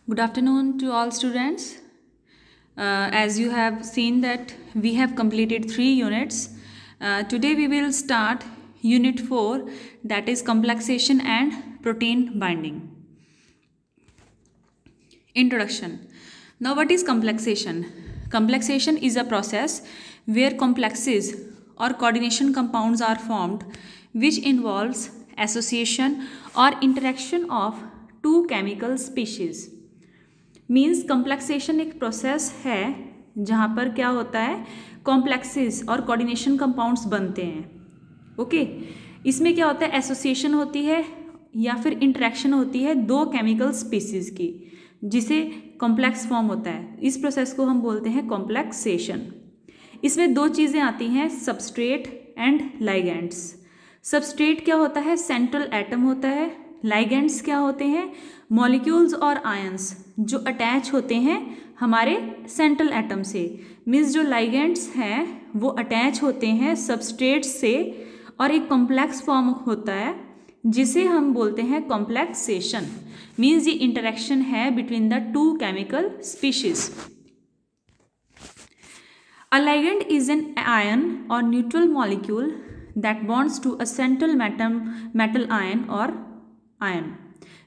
Good afternoon to all students. As you have seen that we have completed 3 units. Today we will start unit 4, that is complexation and protein binding. Introduction. Now what is complexation? Complexation is a process where complexes or coordination compounds are formed which involves association or interaction of two chemical species. Means complexation एक process है जहाँ पर क्या होता है, complexes और coordination compounds बनते हैं. ओके इसमें क्या होता है, एसोसिएशन होती है या फिर इंटरेक्शन होती है दो केमिकल स्पीसीज की, जिसे कॉम्प्लेक्स फॉर्म होता है. इस प्रोसेस को हम बोलते हैं कॉम्प्लेक्सेशन. इसमें दो चीज़ें आती हैं, सबस्ट्रेट एंड लाइगेंड्स. सबस्ट्रेट क्या होता है, सेंट्रल एटम होता है. लाइगेंड्स क्या होते हैं, मॉलिक्यूल्स और आयंस जो अटैच होते हैं हमारे सेंट्रल एटम से. मीन्स जो लाइगेंड्स हैं वो अटैच होते हैं सबस्ट्रेट से और एक कॉम्प्लेक्स फॉर्म होता है जिसे हम बोलते हैं कॉम्प्लेक्सेशन. मीन्स ये इंटरेक्शन है between the two chemical species. A ligand is an ion or neutral molecule that bonds to a central metal ion or ion.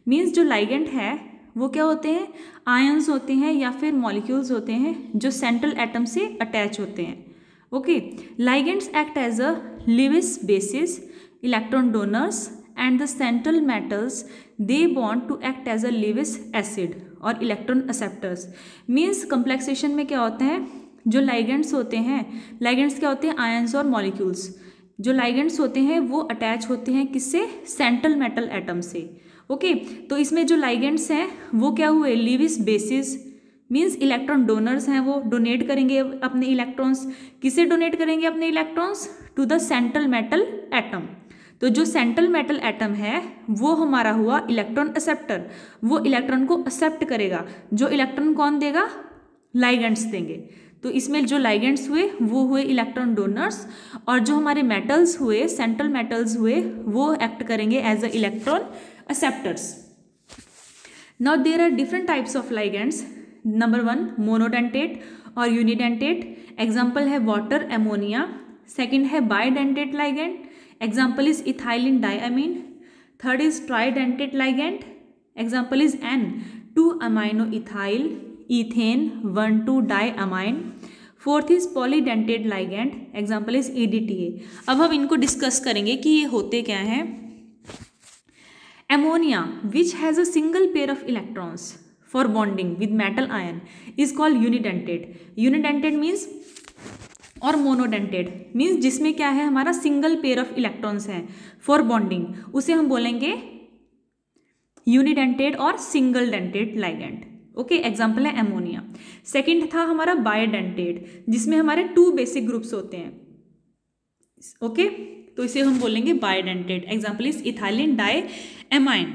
Means जो लाइगेंड है वो क्या होते हैं, आयंस होते हैं या फिर मॉलिक्यूल्स होते हैं जो सेंट्रल एटम से अटैच होते हैं. Okay ligands act as a Lewis bases, electron donors and the central metals they bond to act as a Lewis acid और इलेक्ट्रॉन एक्सेप्टर्स. मीन्स कॉम्प्लेक्सेशन में क्या होता है, जो लाइगेंड्स होते हैं, लाइगेंड्स क्या होते हैं, आयंस और मॉलिक्यूल्स. जो लाइगेंड्स होते हैं वो अटैच होते हैं किससे, सेंट्रल मेटल एटम से. ओके तो इसमें जो लाइगेंड्स हैं वो क्या हुए, Lewis basis. Means electron donors हैं, वो डोनेट करेंगे अपने इलेक्ट्रॉन्स. किसे डोनेट करेंगे अपने electrons, to the central metal atom. तो जो सेंट्रल मेटल एटम है वो हमारा हुआ इलेक्ट्रॉन एक्सेप्टर, वो इलेक्ट्रॉन को एक्सेप्ट करेगा. जो इलेक्ट्रॉन कौन देगा, लाइगेंड्स देंगे. तो इसमें जो लाइगेंड्स हुए वो हुए इलेक्ट्रॉन डोनर्स और जो हमारे मेटल्स हुए, सेंट्रल मेटल्स हुए, वो एक्ट करेंगे as a electron acceptors. Now there are different types of ligands. Number 1 monodentate और unidentate. Example है water, ammonia. Second है bidentate ligand. Example is ethylene diamine. Third is tridentate ligand. Example is N2-aminoethyl ethane 1,2-diamine. Fourth is polydentate ligand. Example is EDTA. अब हम इनको discuss करेंगे कि ये होते क्या हैं. Ammonia, which has a single pair of electrons for bonding with metal ion, is called unidentate. Unidentate means और monodentate means जिसमें क्या है, हमारा सिंगल पेयर ऑफ इलेक्ट्रॉन्स हैं फॉर बॉन्डिंग, उसे हम बोलेंगे यूनिडेंटेट और single dentate ligand. Okay example है एमोनिया. सेकेंड था हमारा बायोडेंटेट, जिसमें हमारे टू बेसिक ग्रुप्स होते हैं. ओके तो इसे हम बोलेंगे bidentate. Example is ethylene diamine.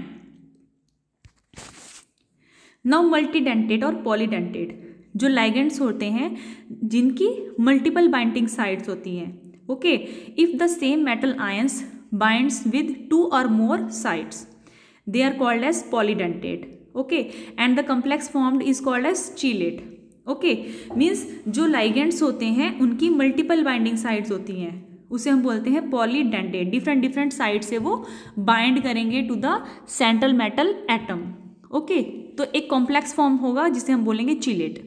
Now multidentate और पॉलीडेंटेट, जो लाइगेंड्स होते हैं जिनकी मल्टीपल बाइंडिंग साइड्स होती हैं. Okay if the same metal ions binds with 2 or more sides, they are called as polydentate. Okay and the complex formed is called as chelate. Okay means जो ligands होते हैं उनकी multiple binding sides होती हैं, उसे हम बोलते हैं पॉलीडेंटेट. डिफरेंट साइड से वो बाइंड करेंगे to the central metal atom. Okay तो एक कॉम्प्लेक्स फॉर्म होगा जिसे हम बोलेंगे चिलेट.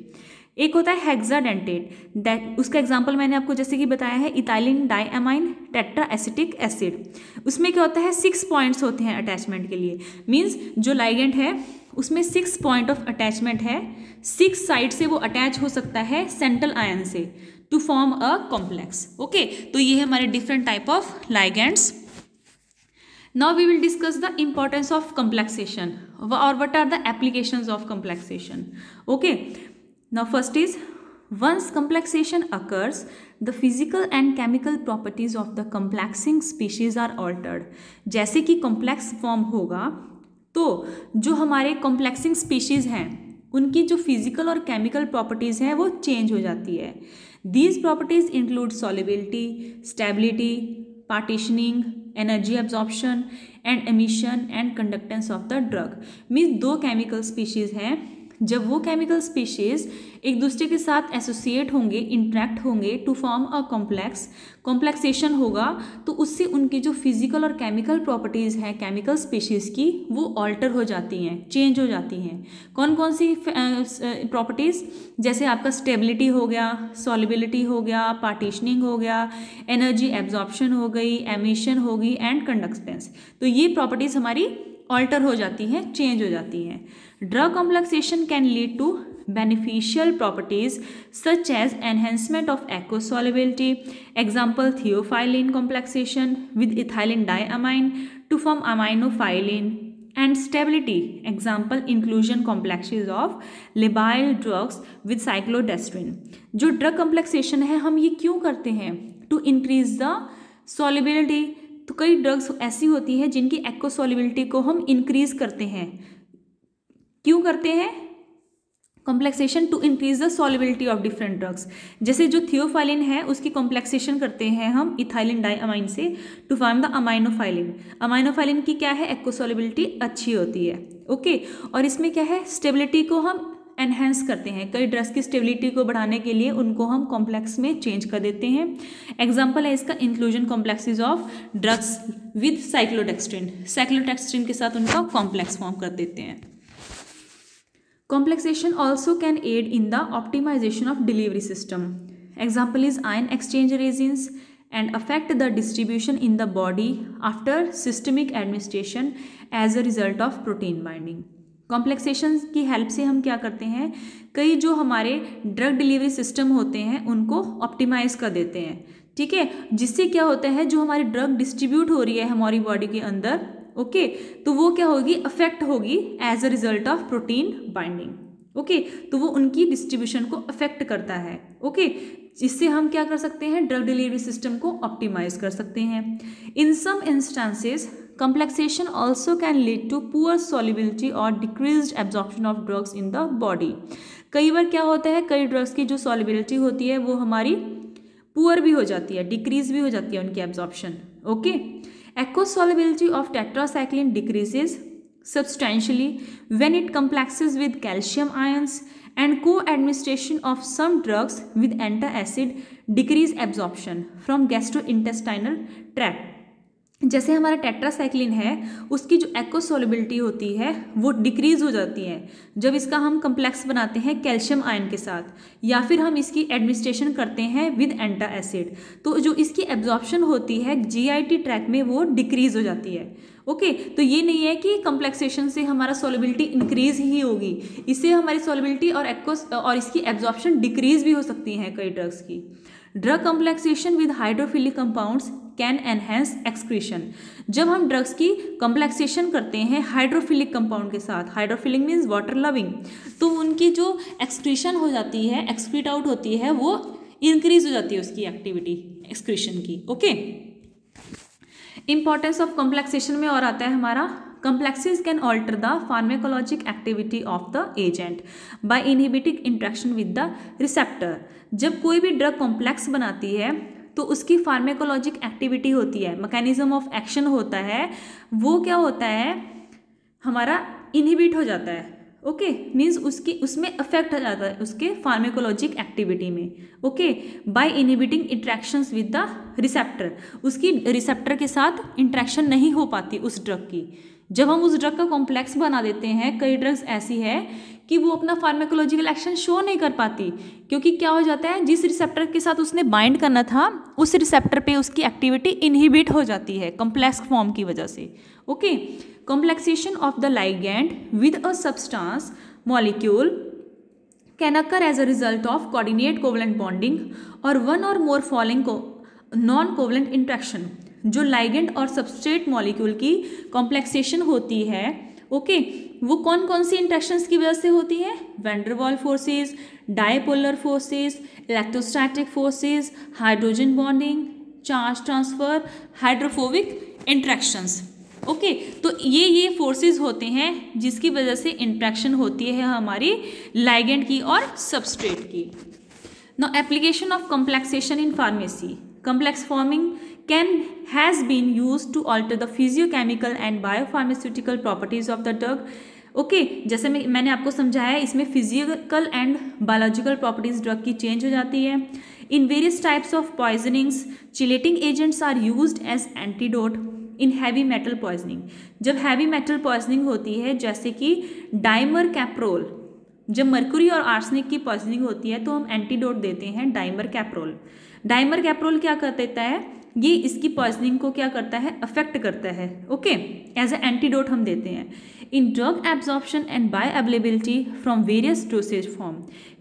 एक होता है हेक्साडेंटेट, दैट उसका एग्जांपल मैंने आपको जैसे कि बताया है ethylene diamine tetra acetic acid. उसमें क्या होता है, 6 पॉइंट्स होते हैं अटैचमेंट के लिए. मीन्स जो लाइगेंड है उसमें 6 पॉइंट ऑफ अटैचमेंट है, 6 साइड से वो अटैच हो सकता है सेंट्रल आयन से to form a complex. Okay तो ये है हमारे different type of ligands. Now we will discuss the importance of complexation और what are the applications of complexation. Okay now first is once complexation occurs, the physical and chemical properties of the complexing species are altered. जैसे कि complex form होगा तो जो हमारे complexing species हैं उनकी जो फिजिकल और केमिकल प्रॉपर्टीज़ हैं वो चेंज हो जाती है. These properties include solubility, stability, partitioning, energy absorption and emission and conductance of the drug. Means 2 chemical species हैं जब वो केमिकल स्पीशीज एक दूसरे के साथ एसोसिएट होंगे, इंट्रैक्ट होंगे टू फॉर्म अ कॉम्प्लेक्सेशन होगा, तो उससे उनकी जो फिजिकल और केमिकल प्रॉपर्टीज़ हैं केमिकल स्पीशीज़ की, वो ऑल्टर हो जाती हैं, चेंज हो जाती हैं। कौन कौन सी प्रॉपर्टीज़? जैसे आपका स्टेबिलिटी हो गया, सॉल्युबिलिटी हो गया, पार्टीशनिंग हो गया, एनर्जी एब्जॉर्प्शन हो गई, एमिशन हो गई एंड कंडक्टेंस। तो ये प्रॉपर्टीज़ हमारी ऑल्टर हो जाती हैं, चेंज हो जाती हैं। Drug complexation can lead to beneficial properties such as enhancement of aqueous solubility, example theophylline complexation with ethylene diamine to form aminophylline, and stability, example inclusion complexes of labile drugs with cyclodextrin। जो drug complexation है हम ये क्यों करते हैं? To increase the solubility. तो कई drugs ऐसी होती है जिनकी एक्व सॉल्युबिलिटी को हम इंक्रीज करते हैं। क्यों करते हैं? Complexation to increase the solubility of different drugs. जैसे जो थियोफाइलिन है उसकी कॉम्प्लेक्सेशन करते हैं हम इथाइलिन डाइअमाइन से to form the aminophylline. Aminophylline की क्या है? एक्व सॉल्युबिलिटी अच्छी होती है। ओके, और इसमें क्या है? स्टेबिलिटी को हम एनहेंस करते हैं। कई ड्रग्स की स्टेबिलिटी को बढ़ाने के लिए उनको हम कॉम्प्लेक्स में चेंज कर देते हैं। एग्जाम्पल है इसका inclusion complexes of drugs with cyclodextrin. Cyclodextrin के साथ उनका कॉम्प्लेक्स फॉर्म कर देते हैं। Complexation also can aid in the optimization of delivery system. Example is ion exchange resins and affect the distribution in the body after systemic administration as a result of protein binding. Complexation की help से हम क्या करते हैं? कई जो हमारे drug delivery system होते हैं उनको ऑप्टिमाइज कर देते हैं। ठीक है, जिससे क्या होता है, जो हमारी ड्रग डिस्ट्रीब्यूट हो रही है हमारी बॉडी के अंदर, ओके, तो वो क्या होगी? अफेक्ट होगी as a result of protein binding. Okay, तो वो उनकी डिस्ट्रीब्यूशन को अफेक्ट करता है। ओके, जिससे हम क्या कर सकते हैं? ड्रग डिलीवरी सिस्टम को ऑप्टिमाइज कर सकते हैं। In some instances complexation also can lead to poor solubility और decreased absorption of drugs in the body. कई बार क्या होता है, कई ड्रग्स की जो सॉल्युबिलिटी होती है वो हमारी पुअर भी हो जाती है, डिक्रीज भी हो जाती है उनकी absorption. Okay, aqueous solubility of tetracycline decreases substantially when it complexes with calcium ions, and co-administration of some drugs with antacid decrease absorption from gastrointestinal tract। जैसे हमारा टेट्रासाइक्लिन है उसकी जो एक्व सॉल्युबिलिटी होती है वो डिक्रीज हो जाती है जब इसका हम कम्प्लेक्स बनाते हैं कैल्शियम आयन के साथ, या फिर हम इसकी एडमिनिस्ट्रेशन करते हैं विद एंटा एसिड, तो जो इसकी एब्जॉर्प्शन होती है जीआईटी ट्रैक में वो डिक्रीज हो जाती है। ओके, तो ये नहीं है कि कम्प्लेक्सेशन से हमारा सॉल्युबिलिटी इंक्रीज ही होगी, इससे हमारी सॉल्युबिलिटी और इसकी एब्जॉर्प्शन डिक्रीज भी हो सकती है कई ड्रग्स की। Drug complexation with hydrophilic compounds can enhance excretion. जब हम ड्रग्स की कम्प्लेक्सेशन करते हैं हाइड्रोफिलिक कंपाउंड के साथ, हाइड्रोफिलिक मीन्स वाटर लविंग, तो उनकी जो एक्सक्रीशन हो जाती है, एक्सक्रीट आउट होती है, वो इंक्रीज हो जाती है उसकी एक्टिविटी एक्सक्रीशन की। ओके, इंपॉर्टेंस ऑफ कम्प्लेक्सेशन में और आता है हमारा complexes can alter the pharmacologic activity of the agent by inhibiting interaction with the receptor। जब कोई भी ड्रग कॉम्प्लेक्स बनाती है तो उसकी फार्मेकोलॉजिक एक्टिविटी होती है, मैकेनिज्म ऑफ एक्शन होता है, वो क्या होता है? हमारा इनहिबिट हो जाता है। ओके, मीन्स उसमें अफेक्ट हो जाता है उसके फार्मेकोलॉजिक एक्टिविटी में। Okay, by inhibiting interactions with the receptor, उसकी रिसेप्टर के साथ इंट्रैक्शन नहीं हो पाती उस ड्रग की। जब हम उस ड्रग का कॉम्प्लेक्स बना देते हैं, कई ड्रग्स ऐसी है कि वो अपना फार्मेकोलॉजिकल एक्शन शो नहीं कर पाती, क्योंकि क्या हो जाता है, जिस रिसेप्टर के साथ उसने बाइंड करना था उस रिसेप्टर पे उसकी एक्टिविटी इनहिबिट हो जाती है कॉम्प्लेक्स फॉर्म की वजह से। Okay, complexation of the ligand with a substance molecule can occur as a result of coordinate covalent bonding or one or more following non covalent interaction. जो ligand और substrate molecule की complexation होती है, okay, वो कौन कौन सी interactions की वजह से होती है? Van der Waals forces, dipolar forces, electrostatic forces, hydrogen bonding, charge transfer, hydrophobic interactions. Okay, तो ये फोर्सेस होते हैं जिसकी वजह से इंट्रैक्शन होती है हमारी लाइगेंड की और सबस्ट्रेट की। Now application of complexation in pharmacy. Complex forming has been used to alter the physiochemical and biopharmaceutical properties of the drug okay जैसे मैंने आपको समझाया, इसमें physical and biological properties drug की चेंज हो जाती है। In various types of poisonings chelating agents are used as antidote in heavy metal poisoning. जब हैवी मेटल पॉइजनिंग होती है जैसे कि डाइमर कैप्रोल, जब मर्क्यूरी और आर्सेनिक की पॉइजनिंग होती है तो हम एंटीडोट देते हैं डाइमर कैप्रोल। डाइमर कैप्रोल क्या कर देता है, ये इसकी पॉइजनिंग को क्या करता है, अफेक्ट करता है। ओके एज ए एंटीडोट हम देते हैं। In drug absorption and bioavailability from various dosage form,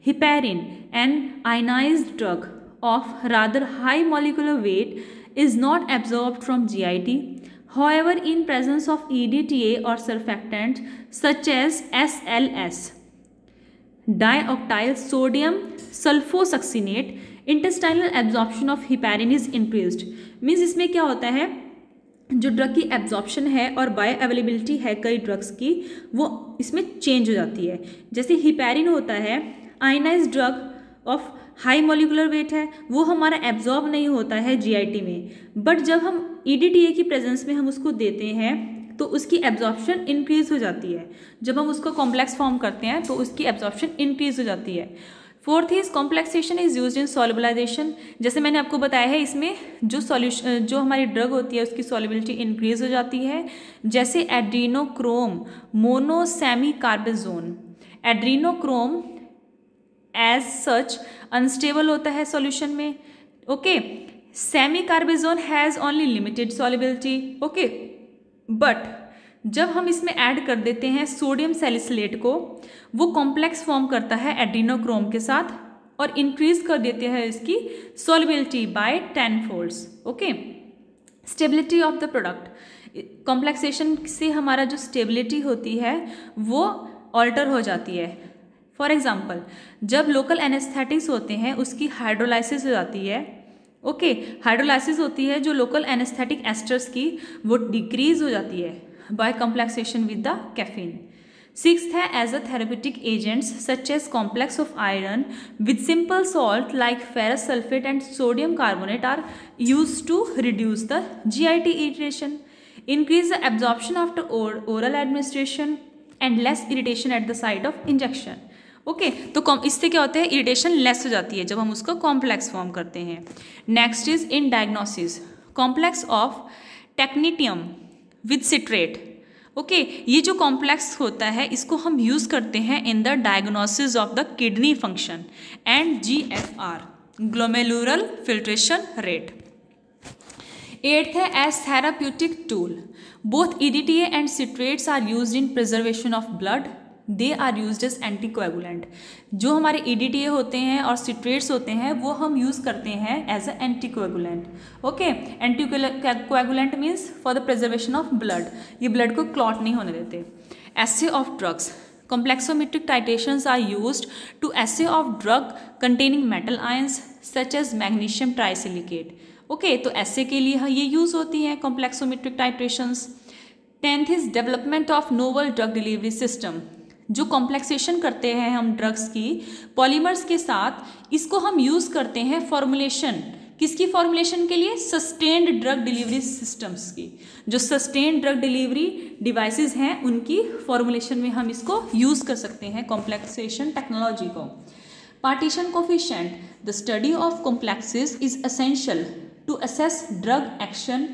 heparin an ionized drug of rather high molecular weight is not absorbed from GIT. However, in presence of EDTA or surfactant such as SLS, dioctyl sodium sulfosuccinate, intestinal absorption of heparin is increased. Means इसमें क्या होता है, जो drug की absorption है और bio availability है कई ड्रग्स की, वो इसमें चेंज हो जाती है। जैसे हिपैरिन होता है ionised drug of high molecular weight है, वो हमारा एब्जॉर्ब नहीं होता है जीआईटी में, बट जब हम ईडीटीए की प्रेजेंस में हम उसको देते हैं तो उसकी एब्जॉर्प्शन इंक्रीज हो जाती है। जब हम उसको कॉम्प्लेक्स फॉर्म करते हैं तो उसकी एब्जॉर्प्शन इंक्रीज हो जाती है। Fourth is complexation is used in solubilization. जैसे मैंने आपको बताया है, इसमें जो सॉल्यूशन जो हमारी ड्रग होती है उसकी सॉल्युबिलिटी इंक्रीज हो जाती है। जैसे एड्रीनोक्रोम मोनोसेमीकार्बेजोन, एड्रीनोक्रोम एज सच अनस्टेबल होता है सॉल्यूशन में। Okay semi carbazone has only limited solubility. Okay but जब हम इसमें ऐड कर देते हैं सोडियम सैलिसिलेट को, वो कॉम्प्लेक्स फॉर्म करता है एड्रीनोक्रोम के साथ और इंक्रीज कर देते हैं इसकी solubility by 10 folds. Okay stability of the product, complexation से हमारा जो स्टेबिलिटी होती है वो ऑल्टर हो जाती है। फॉर एग्जाम्पल जब लोकल एनेस्थेटिक्स होते हैं उसकी हाइड्रोलाइसिस हो जाती है। ओके हाइड्रोलाइसिस होती है जो लोकल एनेस्थेटिक एस्टर्स की, वो डिक्रीज हो जाती है by complexation with the caffeine. Sixth है as a therapeutic agents such as complex of iron with simple salt like ferrous sulphate and sodium carbonate are use to reduce the GIT irritation, increase the absorption after oral administration and less irritation at the site of injection. Okay तो इससे क्या होता है, irritation less हो जाती है जब हम उसको कॉम्प्लेक्स फॉर्म करते हैं। Next is in diagnosis complex of technetium with citrate. Okay ये जो कॉम्प्लेक्स होता है इसको हम यूज़ करते हैं in the diagnosis of the kidney function and GFR glomerular filtration rate. Eighth है as therapeutic tool, both EDTA and citrates are used in preservation of blood, they are used as anticoagulant. जो हमारे EDTA होते हैं और सिट्रेट्स होते हैं वो हम यूज़ करते हैं as a anticoagulant. Okay anticoagulant means for the preservation of blood, ये ब्लड को क्लॉट नहीं होने देते। Assay of drugs, complexometric titrations are used to assay of drug containing metal ions such as magnesium trisilicate. Okay तो ऐसे के लिए ये यूज़ होती हैं complexometric titrations। 10th is development of novel drug delivery system, जो कॉम्प्लेक्सेशन करते हैं हम ड्रग्स की पॉलीमर्स के साथ, इसको हम यूज़ करते हैं फॉर्मुलेशन, किसकी फॉर्मुलेशन के लिए, सस्टेन्ड ड्रग डिलीवरी सिस्टम्स की। जो सस्टेन्ड ड्रग डिलीवरी डिवाइसेस हैं उनकी फॉर्मुलेशन में हम इसको यूज़ कर सकते हैं कॉम्प्लेक्सेशन टेक्नोलॉजी को। Partition coefficient, the study of complexes is essential to assess drug action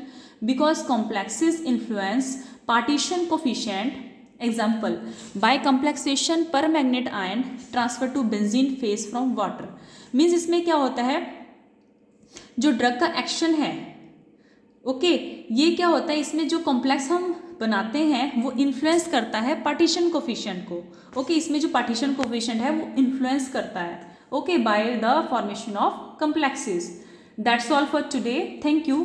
because complexes influence partition coefficient. Example by complexation पर magnet ion transfer to benzene phase from water. Means इसमें क्या होता है, जो drug का action है, okay ये क्या होता है, इसमें जो कॉम्प्लेक्स हम बनाते हैं वो इन्फ्लुएंस करता है पार्टीशन कोफिशिएंट को। ओके इसमें जो पार्टीशन कोफिशिएंट है वो इन्फ्लुएंस करता है, okay by the formation of complexes. That's all for today, thank you.